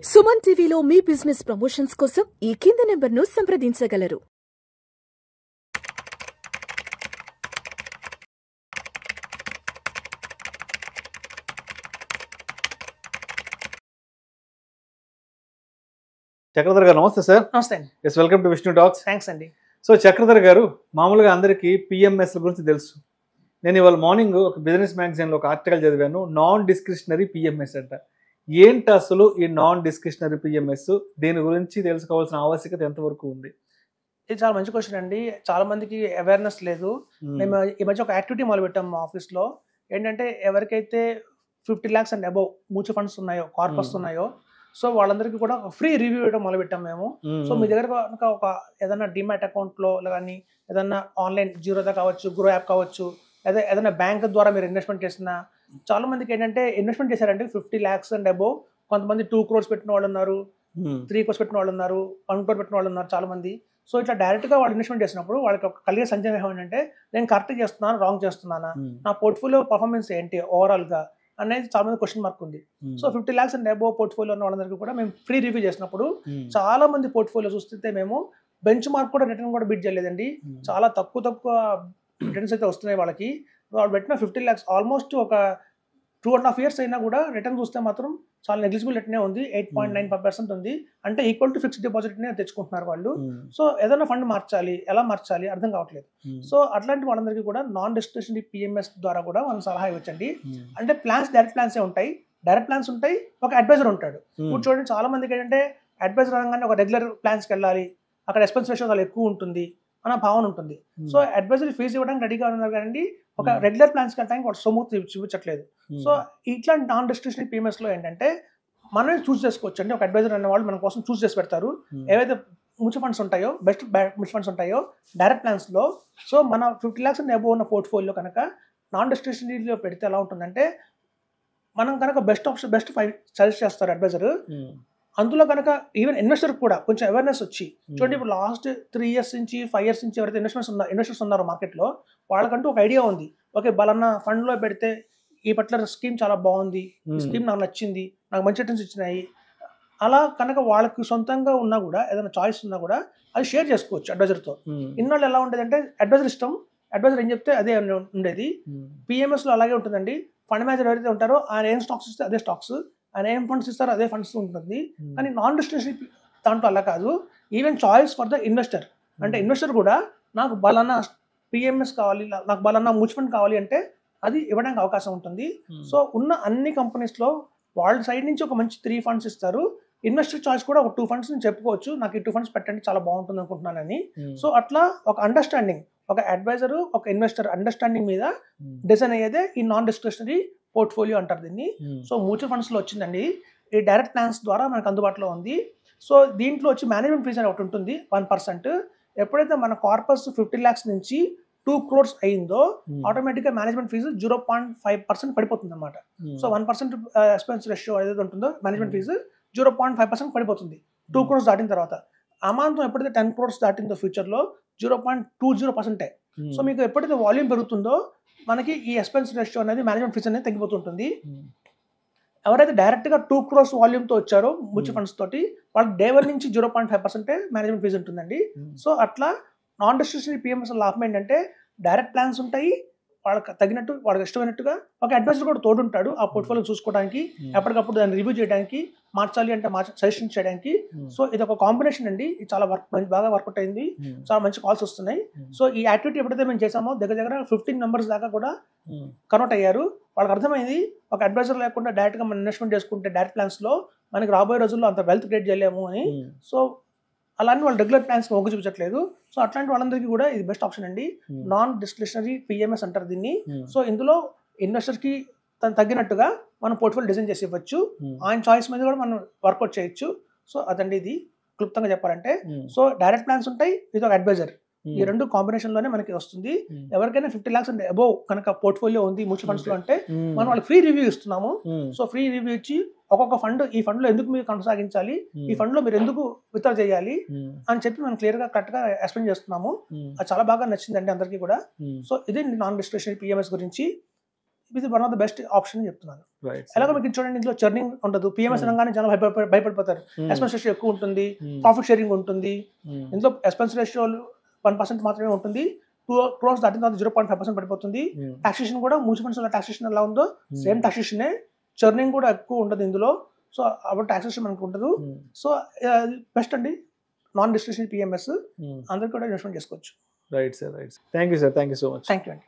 సుమన్ టీవీలో మీ business promotions కోసం ఈ కింది నెంబర్ను సంప్రదించగలరు. చక్రధర్ గారు నమస్తే సార్. నమస్తే అండి. Yes, welcome to Vishnu talks. Thanks అండి. సో చక్రధర్ గారు, మామూలుగా అందరికీ పిఎంఎస్ గురించి తెలుసు. నేను ఇవాళ మార్నింగ్ ఒక బిజినెస్ మ్యాగజైన్లో ఒక ఆర్టికల్ చదివాను. నాన్ డిస్క్రిషనరీ పిఎంఎస్ అంట. ఏంటి అసలు ఈ నాన్ డిస్క్రిషనరీ పిఎంఎస్? దీని గురించి తెలుసుకోవాల్సిన ఆవశ్యకత ఎంతవరకు ఉంది? ఇది చాలా మంచి క్వశ్చన్ అండి. చాలా మందికి అవేర్నెస్ లేదు. మేము ఈ మధ్య ఒక యాక్టివిటీ మొదలు పెట్టాం మా ఆఫీస్లో. ఏంటంటే ఎవరికైతే 50 lakhs and above mutual funds ఉన్నాయో, కార్పస్ ఉన్నాయో, సో వాళ్ళందరికీ కూడా ఫ్రీ రివ్యూ ఇవ్వడం మొదలు పెట్టాం మేము. సో మీ దగ్గర కనుక ఒక ఏదైనా డిమాట్ అకౌంట్లో కానీ ఏదైనా ఆన్లైన్ జీరోదా కావచ్చు, గ్రో యాప్ కావచ్చు, లేదా ఏదైనా బ్యాంక్ ద్వారా మీరు ఇన్వెస్ట్మెంట్ చేసిన, చాలా మందికి ఏంటంటే ఇన్వెస్ట్మెంట్ చేశారంటే 50 lakhs అండ్ అబౌవ్. కొంతమంది 2 crores పెట్టిన వాళ్ళు ఉన్నారు, 3 crores పెట్టిన వాళ్ళు ఉన్నారు, 1 crore పెట్టిన వాళ్ళు ఉన్నారు చాలా మంది. సో ఇట్లా డైరెక్ట్గా వాళ్ళు ఇన్వెస్ట్మెంట్ చేసినప్పుడు వాళ్ళకి ఒక కలిగే సందేహం ఏంటంటే, నేను కరెక్ట్ చేస్తున్నాను, రాంగ్ చేస్తున్నానా, నా పోర్ట్ఫోలియో పర్ఫార్మెన్స్ ఏంటి ఓవరాల్గా అనేది చాలా మంది క్వశ్చన్ మార్క్ ఉంది. So 50 lakhs and above portfolio ఉన్న వాళ్ళందరికీ కూడా మేము ఫ్రీ రివ్యూ చేసినప్పుడు చాలా మంది పోర్ట్ఫోలియో చూస్తే మేము బెంచ్ మార్క్ కూడా రిటర్న్ కూడా బీట్ చేయలేదండి. చాలా తక్కువ రిటర్న్స్ అయితే వస్తున్నాయి వాళ్ళకి. వాళ్ళు పెట్టిన 50 lakhs ఆల్మోస్ట్ ఒక 2.5 years అయినా కూడా రిటర్న్ చూస్తే మాత్రం చాలా నెగ్లిజిబుల్ రిటర్నే ఉంది. 8.95% ఉంది. అంటే ఈక్వల్ టు ఫిక్స్డ్ డిపాజిట్నే తెచ్చుకుంటున్నారు వాళ్ళు. సో ఏదైనా ఫండ్ మార్చాలి, ఎలా మార్చాలి అర్థం కావట్లేదు. సో అట్లాంటి వాళ్ళందరికీ కూడా నాన్ డిస్క్రిషనరీ పిఎంఎస్ ద్వారా కూడా మనం సలహా ఇవ్వచ్చండి. అంటే ప్లాన్స్ డైరెక్ట్ ప్లాన్సే ఉంటాయి, డైరెక్ట్ ప్లాన్స్ ఉంటాయి, ఒక అడ్వైజర్ ఉంటాడు. ఇప్పుడు చూడండి, చాలా మందికి ఏంటంటే అడ్వైజర్ అనగానే ఒక రెగ్యులర్ ప్లాన్స్కి వెళ్ళాలి, అక్కడ ఎక్స్పెన్స్ రేషియో చాలా ఎక్కువ ఉంటుంది అన్న భావన ఉంటుంది. సో అడ్వైజరీ ఫీజు ఇవ్వడానికి రెడీగా ఉన్నారు కానీ ఒక రెగ్యులర్ ప్లాన్స్కి వెళ్ళడానికి ఒక సొమ్ము చూపించట్లేదు. సో ఇట్లాంటి నాన్ డిస్క్రిషనరీ పిఎంఎస్లో ఏంటంటే మనమే చూస్ చేసుకోవచ్చు అండి. ఒక అడ్వైజర్ అనే వాళ్ళు మన కోసం చూస్ చేసి పెడతారు. ఏవైతే మ్యూచువల్ ఫండ్స్ ఉంటాయో, బెస్ట్ మ్యూచువల్ ఫండ్స్ ఉంటాయో డైరెక్ట్ ప్లాన్స్లో, సో మన 50 lakhs అండ్ అబోవ్ ఉన్న పోర్ట్ఫోలియో కనుక నాన్ డిస్క్రిషనరీలో పెడితే ఎలా ఉంటుందంటే, మనం కనుక బెస్ట్ 5 సజెస్ట్ చేస్తారు అడ్వైజర్. అందులో కనుక ఈవెన్ ఇన్వెస్టర్ కూడా కొంచెం అవేర్నెస్ వచ్చి, చూడండి ఇప్పుడు లాస్ట్ 3 years నుంచి 5 years నుంచి ఎవరైతే ఇన్వెస్టర్స్ ఉన్నారో మార్కెట్లో, వాళ్ళకంటూ ఒక ఐడియా ఉంది. ఓకే, బలన్న ఫండ్లో పెడితే ఈ పర్టికులర్ స్కీమ్ చాలా బాగుంది, ఈ స్కీమ్ నాకు నచ్చింది, నాకు మంచి రిటర్న్స్ ఇచ్చినాయి. అలా కనుక వాళ్ళకి సొంతంగా ఉన్నా కూడా, ఏదైనా చాయిస్ ఉన్నా కూడా అది షేర్ చేసుకోవచ్చు అడ్వైజర్తో. ఇన్నాళ్ళు ఎలా ఉండేదంటే అడ్వైజర్ ఇష్టం, అడ్వైజర్ ఏం చెప్తే అదే ఉండేది. పిఎంఎస్లో అలాగే ఉంటుందండి. ఫండ్ మేనేజర్ ఎవరైతే ఉంటారో ఆయన ఏం స్టాక్స్ ఇస్తే అదే స్టాక్స్, ఆయన ఏం ఫండ్స్ ఇస్తారో అదే ఫండ్స్ ఉంటుంది. కానీ నాన్ డిస్క్రిషనరీ దాంట్లో అలా కాదు. Even choice for the investor. అంటే ఇన్వెస్టర్ కూడా నాకు బలన్నా పిఎంఎస్ కావాలి, నాకు బలన్నా మ్యూచువల్ ఫండ్ కావాలి అంటే అది ఇవ్వడానికి అవకాశం ఉంటుంది. సో ఉన్న అన్ని కంపెనీస్లో వాళ్ళ సైడ్ నుంచి ఒక మంచి 3 funds ఇస్తారు. ఇన్వెస్టర్ చాయిస్ కూడా ఒక 2 funds నుంచి చెప్పుకోవచ్చు, నాకు ఈ 2 funds పెట్టండి చాలా బాగుంటుంది అనుకుంటున్నానని. సో అట్లా ఒక అండర్స్టాండింగ్, ఒక అడ్వైజరు ఒక ఇన్వెస్టర్ అండర్స్టాండింగ్ మీద డిజైన్ అయ్యేదే ఈ నాన్ డిస్క్రిషనరీ పోర్ట్ఫోలియో అంటారు దీన్ని. సో మ్యూచువల్ ఫండ్స్లో వచ్చిందండి. ఈ డైరెక్ట్ ప్లాన్స్ ద్వారా మనకు అందుబాటులో ఉంది. సో దీంట్లో వచ్చి మేనేజ్మెంట్ ఫీజు అని ఒకటి ఉంటుంది 1%. ఎప్పుడైతే మన కార్పస్ 50 lakhs నుంచి 2 crores అయిందో ఆటోమేటిక్గా మేనేజ్మెంట్ ఫీజు 0.5% పడిపోతుంది అనమాట. సో 1% ఎక్స్పెన్స్ రేషియో ఏదైతే ఉంటుందో మేనేజ్మెంట్ ఫీజు 0.5% పడిపోతుంది 2 crores దాటిన తర్వాత. అమాంతం ఎప్పుడైతే 10 crores దాటిందో ఫ్యూచర్లో 0.20%. సో మీకు ఎప్పుడైతే వాల్యూమ్ పెరుగుతుందో మనకి ఈ ఎక్స్పెన్స్ రేషియో అనేది మేనేజ్మెంట్ ఫీజు అనేది తగ్గిపోతుంటుంది. ఎవరైతే డైరెక్ట్గా 2 crores వాల్యూమ్తో వచ్చారో మ్యూచువల్ ఫండ్స్ తోటి, వాళ్ళకి డే 1 నుంచి 0.5% మేనేజ్మెంట్ ఫీజు ఉంటుందండి. సో అట్లా నాన్ డిస్క్రిషనరీ పిఎంఎస్ లాభం ఏంటంటే డైరెక్ట్ ప్లాన్స్ ఉంటాయి, వాళ్ళకి తగినట్టు వాళ్ళకి ఇష్టమైనట్టుగా ఒక అడ్వైజర్ కూడా తోడుంటాడు ఆ పోర్ట్ఫోలియో చూసుకోవడానికి, ఎప్పటికప్పుడు దాన్ని రివ్యూ చేయడానికి, మార్చాలి అంటే సజెషన్ చేయడానికి. సో ఇది ఒక కాంబినేషన్ అండి. ఇది చాలా బాగా వర్కౌట్ అయింది, చాలా మంచి కాల్స్ వస్తున్నాయి. సో ఈ యాక్టివిటీ ఎప్పుడైతే మేము చేసామో దగ్గర 15 members దాకా కూడా కన్వర్ట్ అయ్యారు. వాళ్ళకి అర్థమైంది ఒక అడ్వైజర్ లేకుండా డైరెక్ట్గా మనం ఇన్వెస్ట్మెంట్ చేసుకుంటే డైరెక్ట్ ప్లాన్స్లో మనకి రాబోయే రోజుల్లో అంత వెల్త్ క్రియేట్ చేయలేము అని. సో అలాంటి వాళ్ళు రెగ్యులర్ ప్లాన్స్ మొగ్గు చూపించట్లేదు. సో అట్లాంటి వాళ్ళందరికీ కూడా ఇది బెస్ట్ ఆప్షన్ అండి. నాన్ డిస్క్రిషనరీ పిఎంఎస్ అంటారు దీన్ని. సో ఇందులో ఇన్వెస్టర్కి తగ్గినట్టుగా మనం పోర్ట్ఫోలియో డిజైన్ చేసి ఇవ్వచ్చు, ఆయన చాయిస్ మీద కూడా మనం వర్కౌట్ చేయొచ్చు. సో అదండి ఇది క్లుప్తంగా చెప్పాలంటే. సో డైరెక్ట్ ప్లాన్స్ ఉంటాయి, ఇది ఒక అడ్వైజర్, ఈ 2 కాంబినేషన్లోనే మనకి వస్తుంది. ఎవరికైనా 50 lakhs అండ్ అబోవ్ కనుక పోర్ట్ఫోలియో ఉంది మ్యూచువల్ ఫండ్స్లో అంటే మనం వాళ్ళకి ఫ్రీ రివ్యూ ఇస్తున్నాము. సో ఫ్రీ రివ్యూ ఇచ్చి ఒక్కొక్క ఫండ్, ఈ ఫండ్లో ఎందుకు మీరు కొనసాగించాలి, ఈ ఫండ్లో మీరు ఎందుకు విత్డ్రా చేయాలి అని చెప్పి మనం క్లియర్గా కరెక్ట్గా ఎక్స్ప్లెయిన్ చేస్తున్నాము. అది చాలా బాగా నచ్చిందండి అందరికీ కూడా. సో ఇది నాన్ డిస్క్రిషనరీ పిఎంఎస్ గురించి. ఇది one of the best option అని చెప్తున్నాను. రైట్ ఎలాగో మీకు చూడండి, ఇందులో చర్నింగ్ ఉండదు. పిఎంఎస్ అనగానే జనాలు భయపడిపోతారు. ఎక్స్పెన్స్ రేషియో ఎక్కువ ఉంటుంది, ప్రాఫిట్ షేరింగ్ ఉంటుంది. ఇందులో ఎక్స్పెన్స్ రేషియో 1% మాత్రమే ఉంటుంది. 2 crores దాటిన తర్వాత 0.5% పడిపోతుంది. టాక్సేషన్ కూడా మ్యూచువల్ ఫండ్స్ టాక్సేషన్ ఎలా ఉందో సేమ్ టాక్సేషనే, చర్నింగ్ కూడా ఎక్కువ ఉండదు ఇందులో. సో అప్పుడు టాక్సేషన్ మనకు ఉండదు. సో బెస్ట్ అండి నాన్ డిస్క్రిషనరీ పిఎంఎస్, అందరికీ కూడా ఇన్వెస్ట్మెంట్ చేసుకోవచ్చు. Right sir, right. Thank you sir, thank you so much. Thank you అండి.